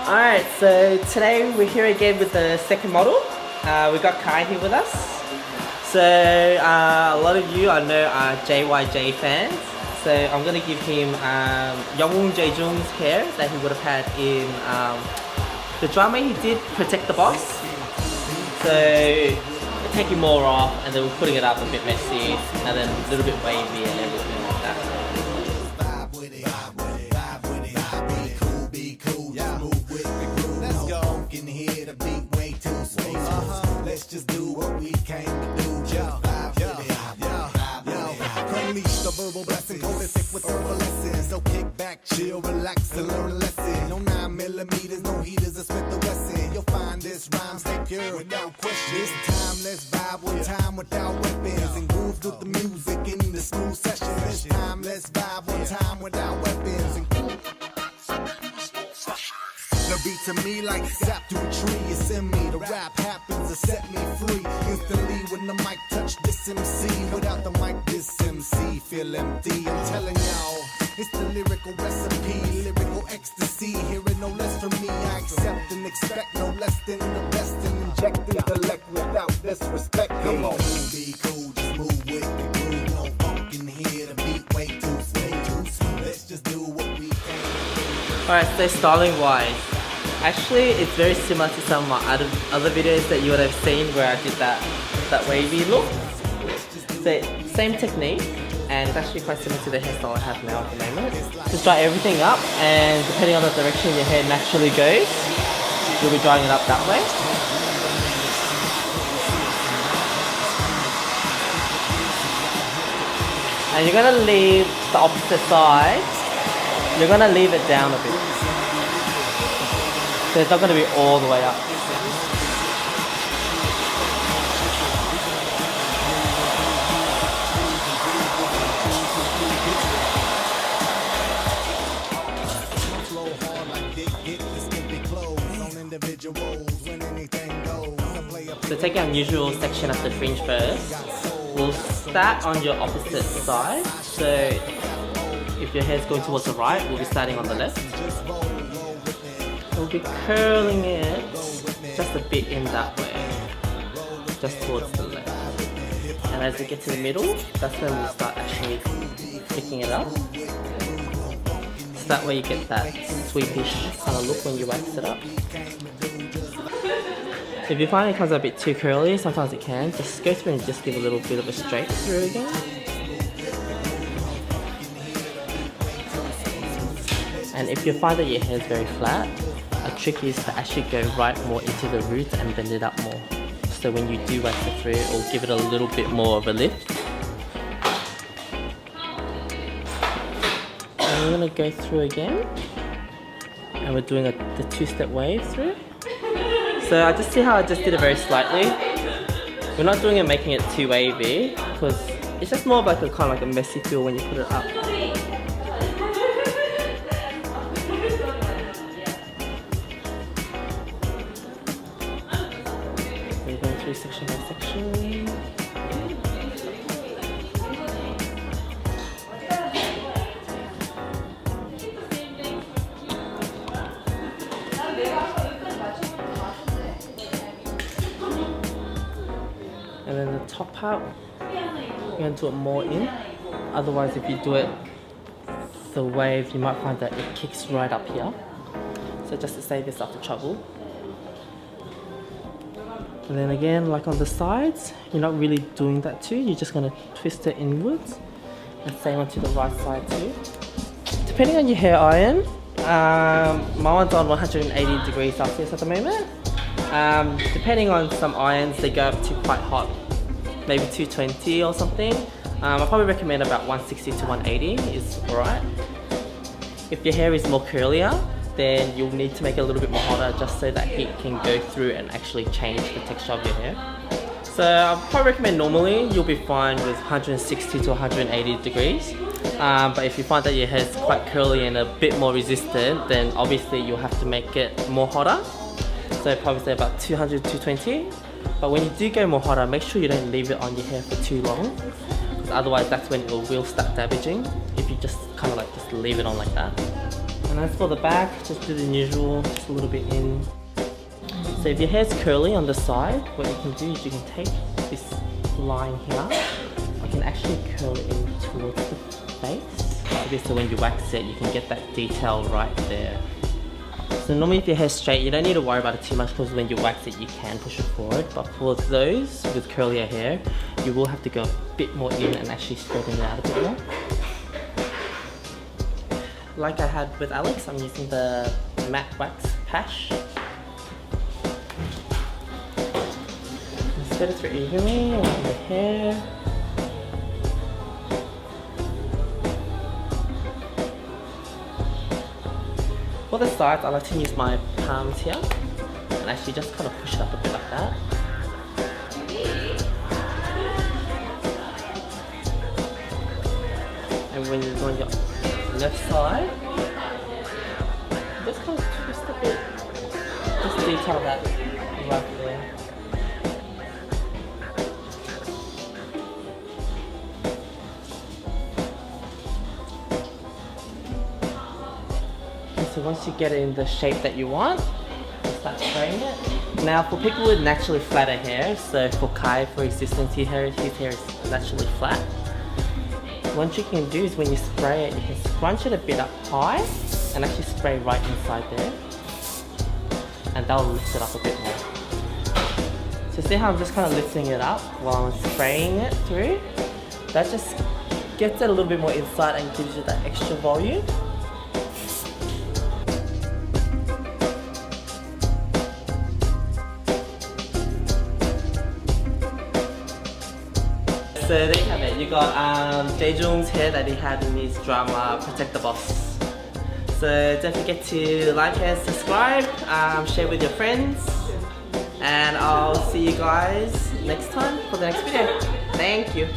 Alright, so today we're here again with the second model. We got Kai here with us. So a lot of you I know are JYJ fans. So I'm gonna give him Youngwoo Jae-jung's hair that he would have had in the drama he did, Protect the Boss. So we're taking more off and then we're putting it up a bit messy and then a little bit wavy and everything like that. Let's just do what we came to do. Unleash the verbal blessing, holistic with herbal lessons. So kick back, chill, relax, and learn a lesson. No 9mm, no heaters, or Smith & Wesson. You'll find this rhyme stay pure without question. This time, let's vibe with time without weapons and groove with the music in the smooth session. This time, let's vibe with time without weapons and the beat to me like sap to a tree, it's in me. The rap happens to set me free instantly when the mic touch this MC. Without the mic, this MC feel empty. I'm telling y'all, it's the lyrical recipe, lyrical ecstasy. Hearing no less from me, I accept and expect no less than the best and inject intellect without disrespect. Come on, be cool, just move with the groove. No funk in here, the beat way too smooth. Let's just do what we can. Alright, so styling wise, actually it's very similar to some of my other videos that you would have seen where I did that wavy look. So same technique, and it's actually quite similar to the hairstyle I have now at the moment. Just dry everything up, and depending on the direction your hair naturally goes, you'll be drying it up that way. And you're gonna leave the opposite side. You're gonna leave it down a bit. So it's not going to be all the way up. So take our usual section of the fringe first. We'll start on your opposite side. So if your hair's going towards the right, we'll be starting on the left. We'll be curling it just a bit in that way, just towards the left. And as we get to the middle, that's when we'll start actually picking it up. So that way you get that sweepish kind of look when you wax it up. If you find it comes out a bit too curly, sometimes it can, just go through and just give a little bit of a straight through again. And if you find that your hair is very flat, a trick is to actually go right more into the roots and bend it up more. So when you do wax it through, it will give it a little bit more of a lift. And we're going to go through again. And we're doing the two-step wave through. So I just see how I just did it very slightly. We're not doing it making it too wavy, because it's just more of like a kind of like a messy feel when you put it up. Section by section. And then the top part, you're going to do it more in. Otherwise, if you do it the wave, you might find that it kicks right up here. So just to save yourself the trouble. And then again, like on the sides, you're not really doing that too. You're just going to twist it inwards. And same onto the right side too. Depending on your hair iron, my one's on 180 degrees Celsius at the moment. Depending on some irons, they go up to quite hot, maybe 220 or something. I probably recommend about 160 to 180 is alright. If your hair is more curlier, then you'll need to make it a little bit more hotter just so that heat can go through and actually change the texture of your hair. So I'll probably recommend normally you'll be fine with 160 to 180 degrees. But if you find that your hair is quite curly and a bit more resistant, then obviously you'll have to make it more hotter. So probably say about 200 to 220. But when you do go more hotter, make sure you don't leave it on your hair for too long, because otherwise that's when it will start damaging. If you just kind of like just leave it on like that. And as for the back, just do the usual, just a little bit in. So if your hair's curly on the side, what you can do is you can take this line here, you can actually curl it in towards the face. So when you wax it, you can get that detail right there. So normally if your hair's straight, you don't need to worry about it too much because when you wax it, you can push it forward. But for those with curlier hair, you will have to go a bit more in and actually straighten it out a bit more. Like I had with Alex, I'm using the matte wax pash. Spread it through evenly around the hair. For the sides, I like to use my palms here and actually just kind of push it up a bit like that. And when you're on your left side, just kind of twist a bit, just detail that right there. So once you get it in the shape that you want, you start spraying it. Now for people with naturally flatter hair, so for Kai, for existence, his hair is naturally flat. What you can do is when you spray it, you can scrunch it a bit up high and actually spray right inside there. And that'll lift it up a bit more. So see how I'm just kind of lifting it up while I'm spraying it through? That just gets it a little bit more inside and gives you that extra volume. So there you have it. You got Jae-jung's hair that he had in his drama Protect the Boss. So don't forget to like and subscribe, share with your friends, and I'll see you guys next time for the next video. Thank you.